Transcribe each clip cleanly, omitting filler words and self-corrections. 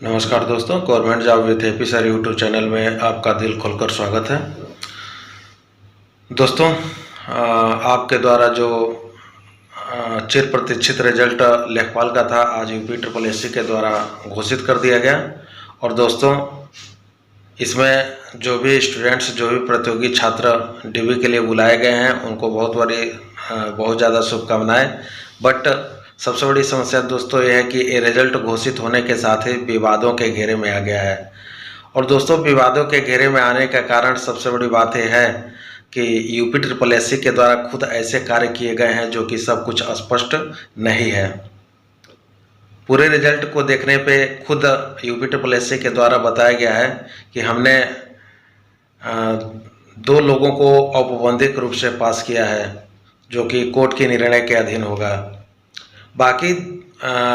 नमस्कार दोस्तों, government job with AP sir YouTube channel में आपका दिल खोलकर स्वागत है। दोस्तों, आपके द्वारा जो चिर प्रतीक्षित रिजल्ट लेखपाल का था, आज यूपी ट्रिपल एससी के द्वारा घोषित कर दिया गया। और दोस्तों, इसमें जो भी स्टूडेंट्स, जो भी प्रतियोगी छात्र डीबी के लिए बुलाए गए हैं, उनको बहुत ज़्यादा शुभकामनाएं। बट सबसे बड़ी समस्या दोस्तों ये है कि ये रिजल्ट घोषित होने के साथ ही विवादों के घेरे में आ गया है। और दोस्तों, विवादों के घेरे में आने का कारण सबसे बड़ी बात यह है कि यूपी ट्रिपल एससी के द्वारा खुद ऐसे कार्य किए गए हैं जो कि सब कुछ स्पष्ट नहीं है। पूरे रिजल्ट को देखने पे खुद यूपी ट्रिपल एससी के द्वारा बताया गया है कि हमने 2 लोगों को औपबंधिक रूप से पास किया है, जो कि कोर्ट के निर्णय के अधीन होगा। बाकी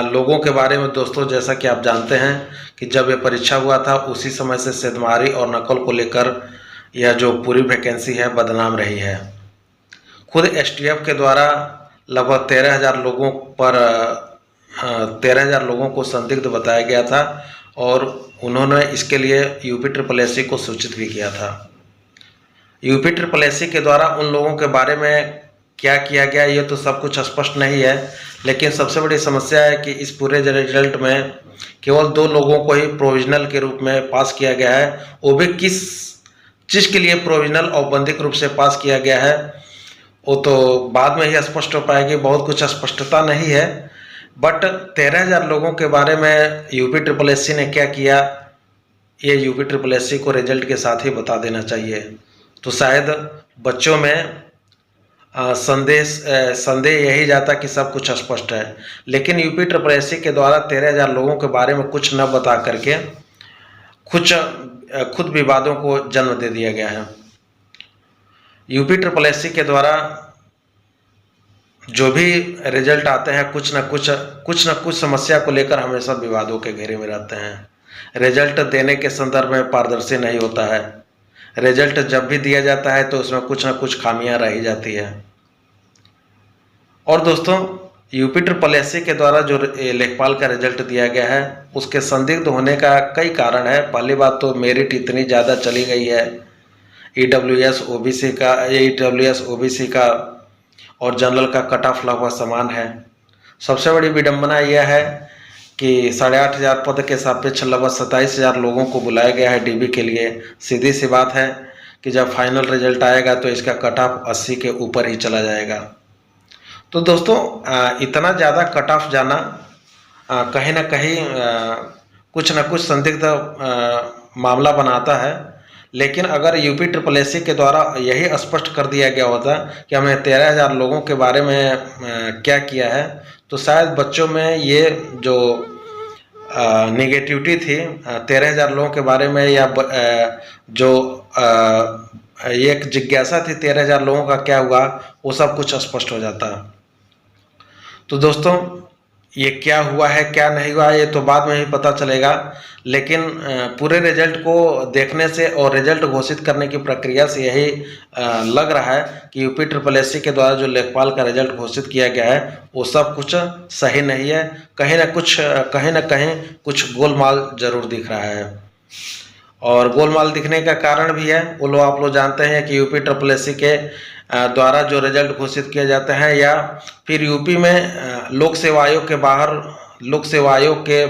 लोगों के बारे में दोस्तों, जैसा कि आप जानते हैं कि जब ये परीक्षा हुआ था उसी समय से सेंधमारी और नकल को लेकर यह जो पूरी वैकेंसी है बदनाम रही है। खुद एसटीएफ के द्वारा लगभग 13,000 लोगों को संदिग्ध बताया गया था और उन्होंने इसके लिए यूपी ट्रिपल एससी को सूचित भी किया था। यूपी ट्रिपल एससी के द्वारा उन लोगों के बारे में क्या किया गया ये तो सब कुछ स्पष्ट नहीं है, लेकिन सबसे बड़ी समस्या है कि इस पूरे रिजल्ट में केवल 2 लोगों को ही प्रोविजनल के रूप में पास किया गया है। वो भी किस चीज़ के लिए प्रोविजनल औपबंधिक रूप से पास किया गया है वो तो बाद में ही स्पष्ट हो पाएगी, बहुत कुछ स्पष्टता नहीं है। बट 13,000 लोगों के बारे में यूपी ट्रिपल एससी ने क्या किया, ये यूपी ट्रिपल एससी को रिजल्ट के साथ ही बता देना चाहिए। तो शायद बच्चों में संदेह यही जाता कि सब कुछ स्पष्ट है, लेकिन यूपी ट्रिपल एससी के द्वारा 13,000 लोगों के बारे में कुछ न बता करके खुद विवादों को जन्म दे दिया गया है। यूपी ट्रिपल एससी के द्वारा जो भी रिजल्ट आते हैं कुछ न कुछ समस्या को लेकर हमेशा विवादों के घेरे में रहते हैं। रिजल्ट देने के संदर्भ में पारदर्शी नहीं होता है। रिजल्ट जब भी दिया जाता है तो उसमें कुछ न कुछ खामियां रही जाती है। और दोस्तों, यूपी ट्रिपल एससी के द्वारा जो लेखपाल का रिजल्ट दिया गया है उसके संदिग्ध होने का कई कारण है। पहली बात तो मेरिट इतनी ज़्यादा चली गई है, ईडब्ल्यूएस ओबीसी का और जनरल का कट ऑफ लगभग समान है। सबसे बड़ी विडंबना यह है कि 8,500 पद के सापेक्ष लगभग 27,000 लोगों को बुलाया गया है डीबी के लिए। सीधी सी बात है कि जब फाइनल रिजल्ट आएगा तो इसका कट ऑफ 80 के ऊपर ही चला जाएगा। तो दोस्तों, इतना ज़्यादा कट ऑफ जाना कहीं ना कहीं कुछ न कुछ संदिग्ध मामला बनाता है। लेकिन अगर यूपी ट्रिपल एससी के द्वारा यही स्पष्ट कर दिया गया होता कि हमने 13,000 लोगों के बारे में क्या किया है, तो शायद बच्चों में ये जो नेगेटिविटी थी 13,000 लोगों के बारे में, या जो एक जिज्ञासा थी 13,000 लोगों का क्या हुआ, वो सब कुछ स्पष्ट हो जाता। तो दोस्तों, ये क्या हुआ है क्या नहीं हुआ ये तो बाद में ही पता चलेगा, लेकिन पूरे रिजल्ट को देखने से और रिजल्ट घोषित करने की प्रक्रिया से यही लग रहा है कि यूपी ट्रिपल एससी के द्वारा जो लेखपाल का रिजल्ट घोषित किया गया है वो सब कुछ सही नहीं है। कहीं ना कहीं कुछ गोलमाल जरूर दिख रहा है। और गोलमाल दिखने का कारण भी है, वो लोग आप लोग जानते हैं कि यूपी ट्रिपल एससी के द्वारा जो रिजल्ट घोषित किए जाते हैं या फिर यूपी में लोक सेवा आयोग के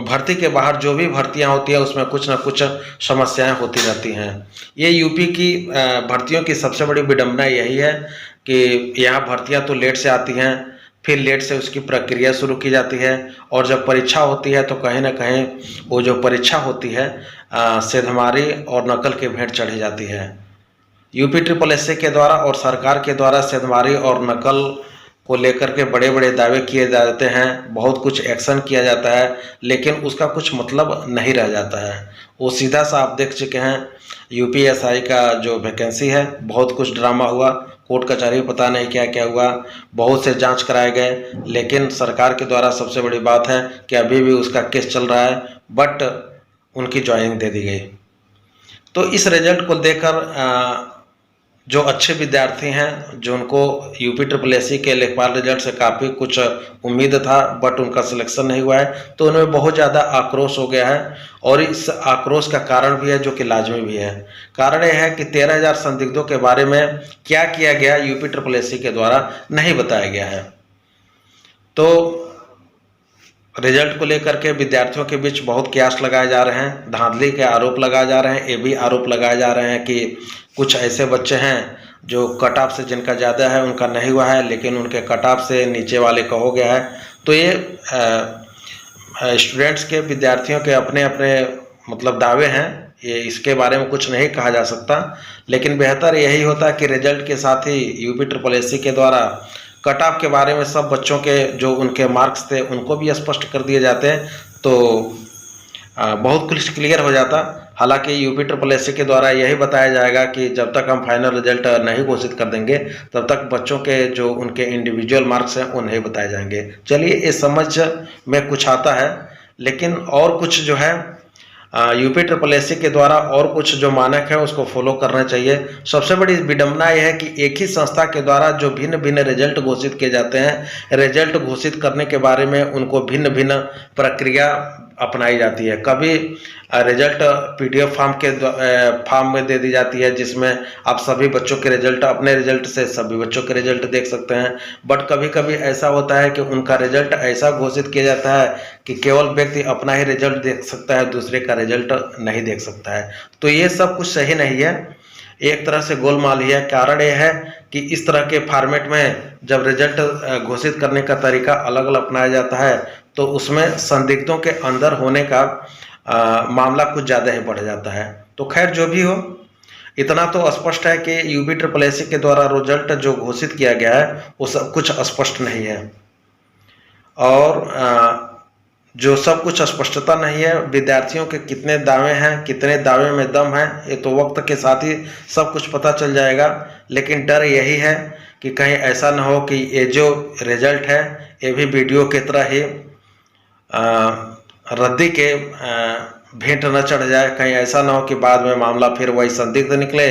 भर्ती के बाहर जो भी भर्तियां होती है उसमें कुछ न कुछ समस्याएं होती रहती हैं। ये यूपी की भर्तियों की सबसे बड़ी विडंबना यही है कि यहाँ भर्तियां तो लेट से आती हैं, फिर लेट से उसकी प्रक्रिया शुरू की जाती है, और जब परीक्षा होती है तो कहीं ना कहीं वो जो परीक्षा होती है सेंधमारी और नकल के भेंट चढ़ी जाती है। यूपी ट्रिपल एससी के द्वारा और सरकार के द्वारा सेंधमारी और नकल को लेकर के बड़े बड़े दावे किए जाते हैं, बहुत कुछ एक्शन किया जाता है, लेकिन उसका कुछ मतलब नहीं रह जाता है। वो सीधा सा आप देख चुके हैं, यूपीएसआई का जो वैकेंसी है बहुत कुछ ड्रामा हुआ, कोर्ट कचहरी पता नहीं क्या क्या हुआ, बहुत से जांच कराए गए, लेकिन सरकार के द्वारा सबसे बड़ी बात है कि अभी भी उसका केस चल रहा है, बट उनकी ज्वाइनिंग दे दी गई। तो इस रिजल्ट को देखकर जो अच्छे विद्यार्थी हैं, जो उनको यूपी ट्रिपल एससी के लेखपाल रिजल्ट से काफ़ी कुछ उम्मीद था, बट उनका सिलेक्शन नहीं हुआ है, तो उनमें बहुत ज़्यादा आक्रोश हो गया है। और इस आक्रोश का कारण भी है जो कि लाजमी भी है। कारण यह है कि 13,000 संदिग्धों के बारे में क्या किया गया यूपी ट्रिपल एससी के द्वारा नहीं बताया गया है। तो रिजल्ट को लेकर के विद्यार्थियों के बीच बहुत कयास लगाए जा रहे हैं, धांधली के आरोप लगाए जा रहे हैं। ये भी आरोप लगाए जा रहे हैं कि कुछ ऐसे बच्चे हैं जो कट ऑफ से जिनका ज़्यादा है उनका नहीं हुआ है, लेकिन उनके कट ऑफ से नीचे वाले का हो गया है। तो ये स्टूडेंट्स के, विद्यार्थियों के अपने अपने मतलब दावे हैं, ये इसके बारे में कुछ नहीं कहा जा सकता। लेकिन बेहतर यही होता है कि रिजल्ट के साथ ही यूपी ट्रिपल एससी के द्वारा कट ऑफ के बारे में सब बच्चों के जो उनके मार्क्स थे उनको भी स्पष्ट कर दिए जाते हैं, तो बहुत कुछ क्लियर हो जाता। हालांकि यूपी ट्रिपल एससी के द्वारा यही बताया जाएगा कि जब तक हम फाइनल रिजल्ट नहीं घोषित कर देंगे तब तक बच्चों के जो उनके इंडिविजुअल मार्क्स हैं वो नहीं बताए जाएंगे। चलिए, ये समझ में कुछ आता है, लेकिन और कुछ जो है यूपी ट्रिपल एससी के द्वारा और कुछ जो मानक है उसको फॉलो करना चाहिए। सबसे बड़ी विडंबना यह है कि एक ही संस्था के द्वारा जो भिन्न भिन्न रिजल्ट घोषित किए जाते हैं, रिजल्ट घोषित करने के बारे में उनको भिन्न भिन्न प्रक्रिया अपनाई जाती है। कभी रिजल्ट पीडीएफ फॉर्म में दे दी जाती है, जिसमें आप सभी बच्चों के रिजल्ट, अपने रिजल्ट से सभी बच्चों के रिजल्ट देख सकते हैं। बट कभी कभी ऐसा होता है कि उनका रिजल्ट ऐसा घोषित किया जाता है कि केवल व्यक्ति अपना ही रिजल्ट देख सकता है, दूसरे का रिजल्ट नहीं देख सकता है। तो ये सब कुछ सही नहीं है, एक तरह से गोलमाल ही है। कारण यह है कि इस तरह के फॉर्मेट में जब रिजल्ट घोषित करने का तरीका अलग अलग अपनाया जाता है तो उसमें संदिग्धों के अंदर होने का मामला कुछ ज़्यादा ही बढ़ जाता है। तो खैर, जो भी हो, इतना तो स्पष्ट है कि यूपी ट्रिपल एससी के द्वारा रिजल्ट जो घोषित किया गया है वो सब कुछ स्पष्ट नहीं है। और जो सब कुछ स्पष्टता नहीं है, विद्यार्थियों के कितने दावे हैं, कितने दावे में दम है, ये तो वक्त के साथ ही सब कुछ पता चल जाएगा। लेकिन डर यही है कि कहीं ऐसा ना हो कि ये जो रिजल्ट है ये भी वीडियो की तरह ही रद्दी के भेंट न चढ़ जाए। कहीं ऐसा ना हो कि बाद में मामला फिर वही संदिग्ध निकले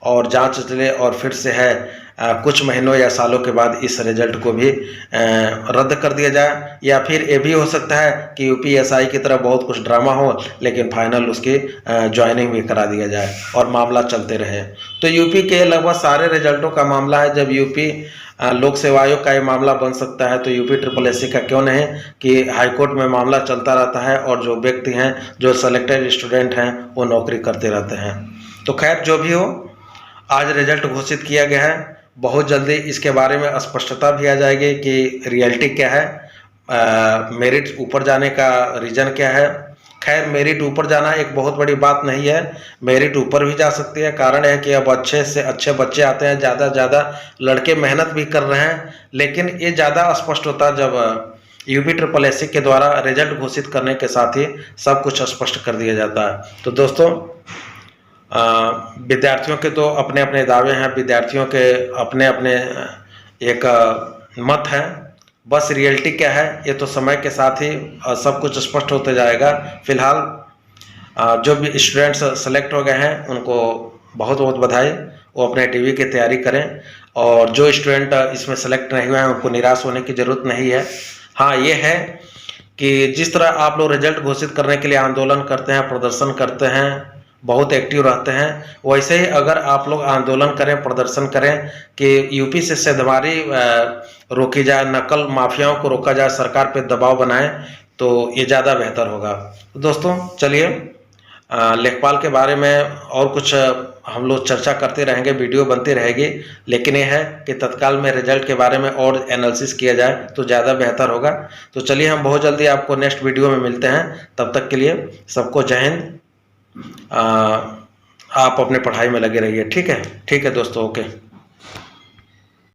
और जांच चले और फिर से है कुछ महीनों या सालों के बाद इस रिजल्ट को भी रद्द कर दिया जाए। या फिर ये भी हो सकता है कि यूपीएसआई की तरह बहुत कुछ ड्रामा हो लेकिन फाइनल उसकी ज्वाइनिंग भी करा दिया जाए और मामला चलते रहे। तो यूपी के लगभग सारे रिजल्टों का मामला है। जब यूपी लोक सेवा आयोग का ये मामला बन सकता है तो यूपी ट्रिपल एससी का क्यों नहीं कि हाईकोर्ट में मामला चलता रहता है और जो व्यक्ति हैं, जो सेलेक्टेड स्टूडेंट हैं, वो नौकरी करते रहते हैं। तो खैर, जो भी हो, आज रिजल्ट घोषित किया गया है। बहुत जल्दी इसके बारे में स्पष्टता भी आ जाएगी कि रियलिटी क्या है, मेरिट ऊपर जाने का रीज़न क्या है। खैर, मेरिट ऊपर जाना एक बहुत बड़ी बात नहीं है, मेरिट ऊपर भी जा सकती है। कारण है कि अब अच्छे से अच्छे बच्चे आते हैं, ज़्यादा ज़्यादा लड़के मेहनत भी कर रहे हैं। लेकिन ये ज़्यादा स्पष्ट होता है जब यूपी ट्रिपल एससी के द्वारा रिजल्ट घोषित करने के साथ ही सब कुछ स्पष्ट कर दिया जाता है। तो दोस्तों, विद्यार्थियों के तो अपने अपने दावे हैं, विद्यार्थियों के अपने अपने एक मत है। बस रियलिटी क्या है ये तो समय के साथ ही सब कुछ स्पष्ट होते जाएगा। फिलहाल जो भी स्टूडेंट्स सेलेक्ट हो गए हैं उनको बहुत बहुत बधाई, वो अपने टीवी की तैयारी करें। और जो स्टूडेंट इसमें सेलेक्ट नहीं हुए हैं उनको निराश होने की ज़रूरत नहीं है। हाँ, ये है कि जिस तरह आप लोग रिजल्ट घोषित करने के लिए आंदोलन करते हैं, प्रदर्शन करते हैं, बहुत एक्टिव रहते हैं, वैसे ही अगर आप लोग आंदोलन करें, प्रदर्शन करें कि यूपी से सेंधमारी रोकी जाए, नकल माफियाओं को रोका जाए, सरकार पे दबाव बनाएं, तो ये ज़्यादा बेहतर होगा। तो दोस्तों, चलिए, लेखपाल के बारे में और कुछ हम लोग चर्चा करते रहेंगे, वीडियो बनती रहेगी। लेकिन ये है कि तत्काल में रिजल्ट के बारे में और एनालिसिस किया जाए तो ज़्यादा बेहतर होगा। तो चलिए, हम बहुत जल्दी आपको नेक्स्ट वीडियो में मिलते हैं। तब तक के लिए सबको जय हिंद। आप अपने पढ़ाई में लगे रहिए। ठीक है दोस्तों, ओके।